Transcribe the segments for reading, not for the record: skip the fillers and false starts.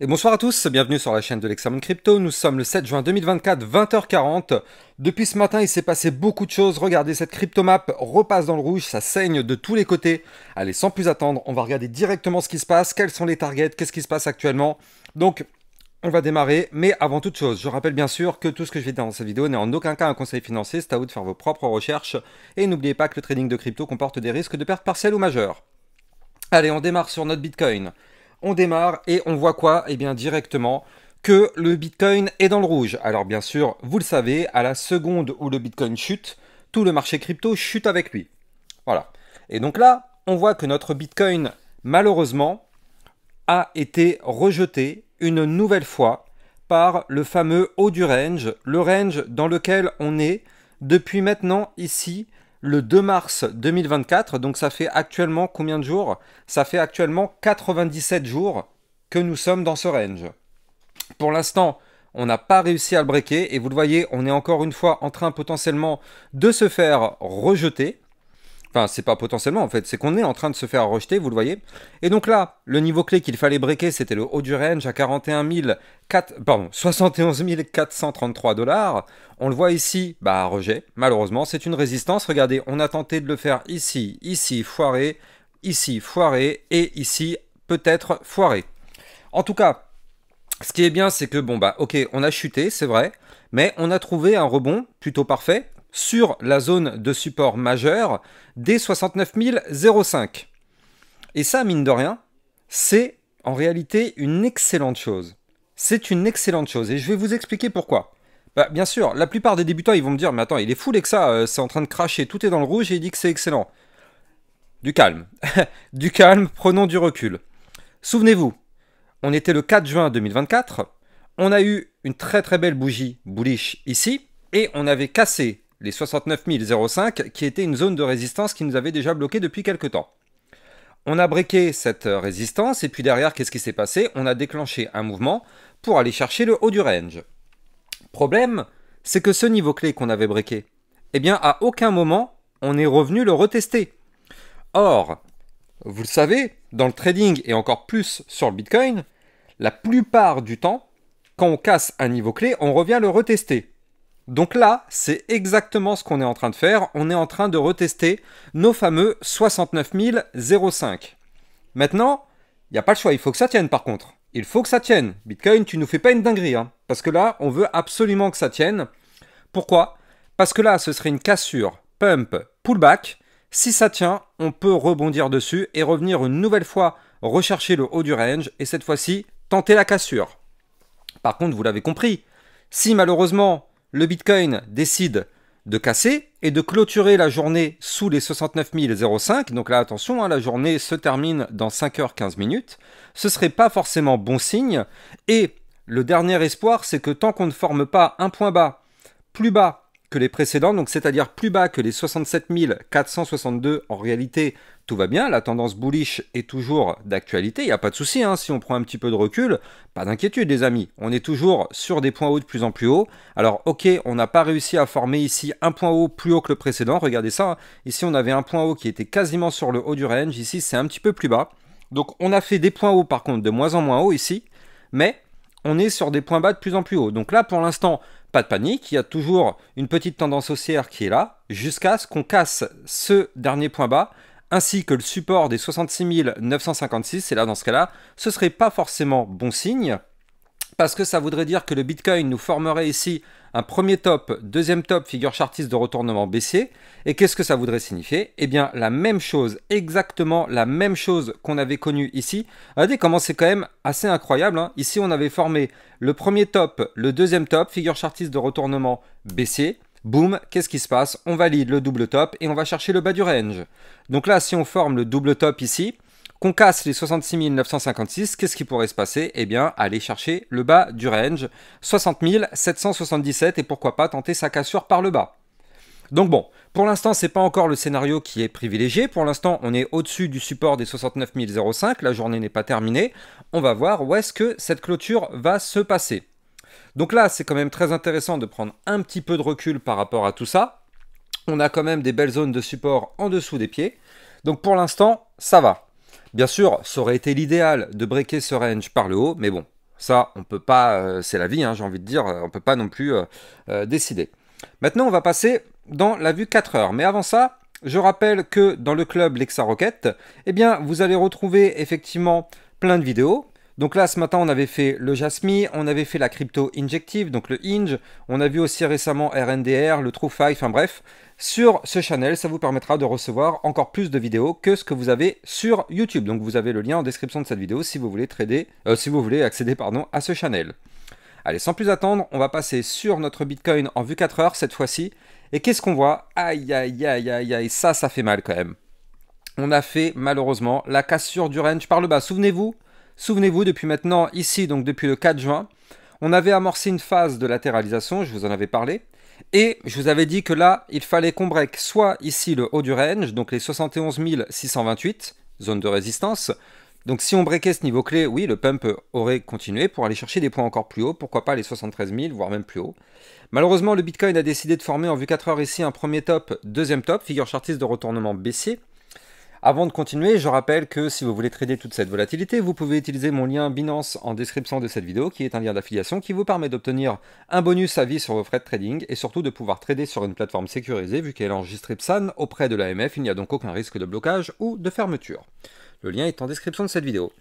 Et bonsoir à tous, bienvenue sur la chaîne de l'Hexamone Crypto. Nous sommes le 7 juin 2024, 20h40. Depuis ce matin, il s'est passé beaucoup de choses. Regardez, cette cryptomap repasse dans le rouge, ça saigne de tous les côtés. Allez, sans plus attendre, on va regarder directement ce qui se passe, quels sont les targets, qu'est-ce qui se passe actuellement. Donc, on va démarrer, mais avant toute chose, je rappelle bien sûr que tout ce que je vais dire dans cette vidéo n'est en aucun cas un conseil financier, c'est à vous de faire vos propres recherches. Et n'oubliez pas que le trading de crypto comporte des risques de pertes partielles ou majeures. Allez, on démarre sur notre Bitcoin. On démarre et on voit quoi? Eh bien directement que le Bitcoin est dans le rouge. Alors bien sûr, vous le savez, à la seconde où le Bitcoin chute, tout le marché crypto chute avec lui. Voilà. Et donc là, on voit que notre Bitcoin, malheureusement, a été rejeté une nouvelle fois par le fameux haut du range, le range dans lequel on est depuis maintenant ici, le 2 mars 2024, donc ça fait actuellement combien de jours? Ça fait actuellement 97 jours que nous sommes dans ce range. Pour l'instant, on n'a pas réussi à le breaker et vous le voyez, on est encore une fois en train potentiellement de se faire rejeter. Enfin, c'est pas potentiellement en fait, c'est qu'on est en train de se faire rejeter, vous le voyez. Et donc là, le niveau clé qu'il fallait breaker, c'était le haut du range à 71 433 $. On le voit ici, bah rejet, malheureusement, c'est une résistance. Regardez, on a tenté de le faire ici, foiré, et ici, peut-être foiré. En tout cas, ce qui est bien, c'est que bon bah ok, on a chuté, c'est vrai, mais on a trouvé un rebond plutôt parfait sur la zone de support majeur des 69 005. Et ça, mine de rien, c'est en réalité une excellente chose. C'est une excellente chose et je vais vous expliquer pourquoi. Bah, bien sûr, la plupart des débutants, ils vont me dire, mais attends, il est fou Lexa, c'est en train de cracher, tout est dans le rouge et il dit que c'est excellent. Du calme. Du calme, prenons du recul. Souvenez-vous, on était le 4 juin 2024, on a eu une très très belle bougie bullish ici et on avait cassé les 69 005 qui était une zone de résistance qui nous avait déjà bloqué depuis quelques temps. On a breaké cette résistance et puis derrière, qu'est-ce qui s'est passé? On a déclenché un mouvement pour aller chercher le haut du range. Problème, c'est que ce niveau clé qu'on avait breaké, eh bien à aucun moment on est revenu le retester. Or, vous le savez, dans le trading et encore plus sur le Bitcoin, la plupart du temps, quand on casse un niveau clé, on revient le retester. Donc là, c'est exactement ce qu'on est en train de faire. On est en train de retester nos fameux 69 005. Maintenant, il n'y a pas le choix. Il faut que ça tienne par contre. Il faut que ça tienne. Bitcoin, tu nous fais pas une dinguerie. Hein, parce que là, on veut absolument que ça tienne. Pourquoi? Parce que là, ce serait une cassure, pump, pullback. Si ça tient, on peut rebondir dessus et revenir une nouvelle fois rechercher le haut du range. Et cette fois-ci, tenter la cassure. Par contre, vous l'avez compris, si malheureusement le Bitcoin décide de casser et de clôturer la journée sous les 69 005, donc là attention, hein, la journée se termine dans 5h15, ce serait pas forcément bon signe. Et le dernier espoir, c'est que tant qu'on ne forme pas un point bas plus bas que les précédents, donc c'est-à-dire plus bas que les 67 462, en réalité, tout va bien, la tendance bullish est toujours d'actualité, il n'y a pas de souci, hein, si on prend un petit peu de recul, pas d'inquiétude les amis, on est toujours sur des points hauts de plus en plus haut. Alors ok, on n'a pas réussi à former ici un point haut plus haut que le précédent, regardez ça, hein. Ici on avait un point haut qui était quasiment sur le haut du range, ici c'est un petit peu plus bas, donc on a fait des points hauts par contre de moins en moins haut ici, mais on est sur des points bas de plus en plus haut. Donc là, pour l'instant, pas de panique. Il y a toujours une petite tendance haussière qui est là, jusqu'à ce qu'on casse ce dernier point bas, ainsi que le support des 66 956. Et là, dans ce cas-là, ce ne serait pas forcément bon signe, parce que ça voudrait dire que le Bitcoin nous formerait ici un premier top, deuxième top, figure chartiste de retournement baissier. Et qu'est-ce que ça voudrait signifier? Eh bien, la même chose, exactement la même chose qu'on avait connue ici. Regardez comment c'est quand même assez incroyable, hein. Ici, on avait formé le premier top, le deuxième top, figure chartiste de retournement baissier. Boum, qu'est-ce qui se passe? On valide le double top et on va chercher le bas du range. Donc là, si on forme le double top ici, qu'on casse les 66 956, qu'est-ce qui pourrait se passer? Eh bien, aller chercher le bas du range, 60 777, et pourquoi pas tenter sa cassure par le bas. Donc bon, pour l'instant, c'est pas encore le scénario qui est privilégié. Pour l'instant, on est au-dessus du support des 69 005, la journée n'est pas terminée. On va voir où est-ce que cette clôture va se passer. Donc là, c'est quand même très intéressant de prendre un petit peu de recul par rapport à tout ça. On a quand même des belles zones de support en dessous des pieds. Donc pour l'instant, ça va. Bien sûr, ça aurait été l'idéal de breaker ce range par le haut, mais bon, Ça, on peut pas, c'est la vie, hein, j'ai envie de dire, on peut pas non plus décider. Maintenant, on va passer dans la vue 4 heures. Mais avant ça, je rappelle que dans le club Lexa Rocket, eh bien, vous allez retrouver effectivement plein de vidéos. Donc là, ce matin, on avait fait le Jasmy, on avait fait la crypto injective, donc le Inge. On a vu aussi récemment RNDR, le TrueFi, enfin bref. Sur ce channel, ça vous permettra de recevoir encore plus de vidéos que ce que vous avez sur YouTube. Donc vous avez le lien en description de cette vidéo si vous voulez si vous voulez accéder à ce channel. Allez, sans plus attendre, on va passer sur notre Bitcoin en vue 4 heures cette fois-ci. Et qu'est-ce qu'on voit? Aïe, aïe, aïe, aïe, aïe, ça fait mal quand même. On a fait malheureusement la cassure du range par le bas. Souvenez-vous, depuis maintenant, ici, donc depuis le 4 juin, on avait amorcé une phase de latéralisation, je vous en avais parlé, et je vous avais dit que là, il fallait qu'on break soit ici le haut du range, donc les 71 628, zone de résistance. Donc si on breakait ce niveau clé, oui, le pump aurait continué pour aller chercher des points encore plus hauts, pourquoi pas les 73 000, voire même plus haut. Malheureusement, le Bitcoin a décidé de former en vue 4 heures ici un premier top, deuxième top, figure chartiste de retournement baissier. Avant de continuer, je rappelle que si vous voulez trader toute cette volatilité, vous pouvez utiliser mon lien Binance en description de cette vidéo, qui est un lien d'affiliation qui vous permet d'obtenir un bonus à vie sur vos frais de trading et surtout de pouvoir trader sur une plateforme sécurisée vu qu'elle est enregistrée PSAN auprès de l'AMF, il n'y a donc aucun risque de blocage ou de fermeture. Le lien est en description de cette vidéo.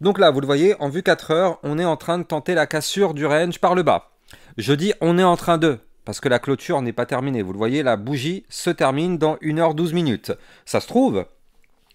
Donc là, vous le voyez, en vue 4 heures, on est en train de tenter la cassure du range par le bas. Je dis on est en train de, parce que la clôture n'est pas terminée. Vous le voyez, la bougie se termine dans 1h12 minutes. Ça se trouve,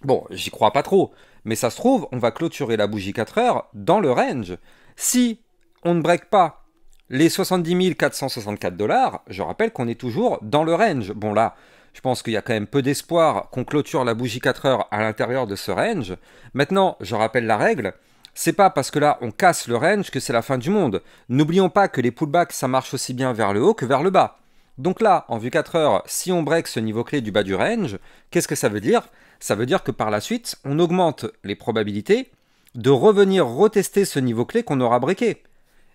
bon, j'y crois pas trop, mais ça se trouve, on va clôturer la bougie 4 heures dans le range. Si on ne break pas les 70 464 $, je rappelle qu'on est toujours dans le range. Bon là, je pense qu'il y a quand même peu d'espoir qu'on clôture la bougie 4 heures à l'intérieur de ce range. Maintenant, je rappelle la règle, c'est pas parce que là on casse le range que c'est la fin du monde. N'oublions pas que les pullbacks ça marche aussi bien vers le haut que vers le bas. Donc là, en vue 4 heures, si on break ce niveau clé du bas du range, qu'est-ce que ça veut dire? Ça veut dire que par la suite, on augmente les probabilités de revenir retester ce niveau clé qu'on aura breaké.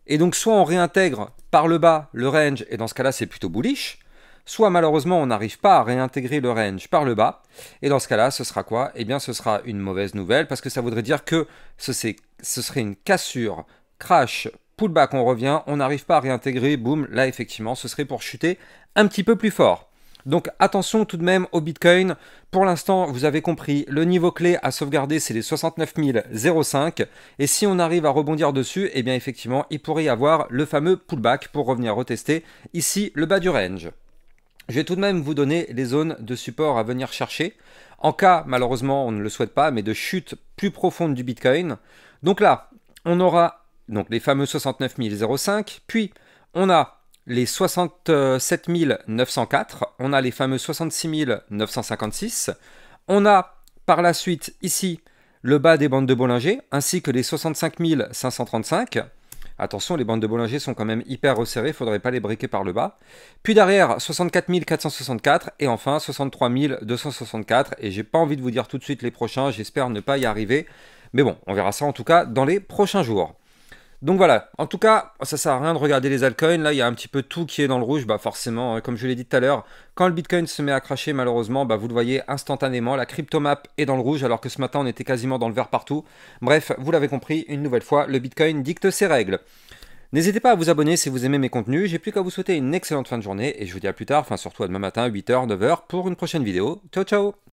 Et donc soit on réintègre par le bas le range, et dans ce cas-là c'est plutôt bullish, soit malheureusement on n'arrive pas à réintégrer le range par le bas, et dans ce cas-là ce sera quoi? Eh bien ce sera une mauvaise nouvelle, parce que ça voudrait dire que ce serait une cassure, crash, pullback, on revient, on n'arrive pas à réintégrer, boum, là effectivement ce serait pour chuter un petit peu plus fort. Donc attention tout de même au Bitcoin. Pour l'instant, vous avez compris, le niveau clé à sauvegarder, c'est les 69 005. Et si on arrive à rebondir dessus, eh bien effectivement, il pourrait y avoir le fameux pullback pour revenir retester ici le bas du range. Je vais tout de même vous donner les zones de support à venir chercher. En cas, malheureusement, on ne le souhaite pas, mais de chute plus profonde du Bitcoin. Donc là, on aura donc les fameux 69 005. Puis, on a les 67 904, on a les fameux 66 956, on a par la suite ici le bas des bandes de Bollinger, ainsi que les 65 535. Attention, les bandes de Bollinger sont quand même hyper resserrées, il ne faudrait pas les briquer par le bas. Puis derrière, 64 464 et enfin 63 264. Et j'ai pas envie de vous dire tout de suite les prochains, j'espère ne pas y arriver. Mais bon, on verra ça en tout cas dans les prochains jours. Donc voilà, en tout cas, ça sert à rien de regarder les altcoins, là il y a un petit peu tout qui est dans le rouge, bah forcément, comme je l'ai dit tout à l'heure, quand le Bitcoin se met à cracher malheureusement, bah vous le voyez instantanément, la cryptomap est dans le rouge alors que ce matin on était quasiment dans le vert partout. Bref, vous l'avez compris, une nouvelle fois, le Bitcoin dicte ses règles. N'hésitez pas à vous abonner si vous aimez mes contenus, j'ai plus qu'à vous souhaiter une excellente fin de journée et je vous dis à plus tard, enfin surtout à demain matin, 8h, 9h pour une prochaine vidéo. Ciao ciao!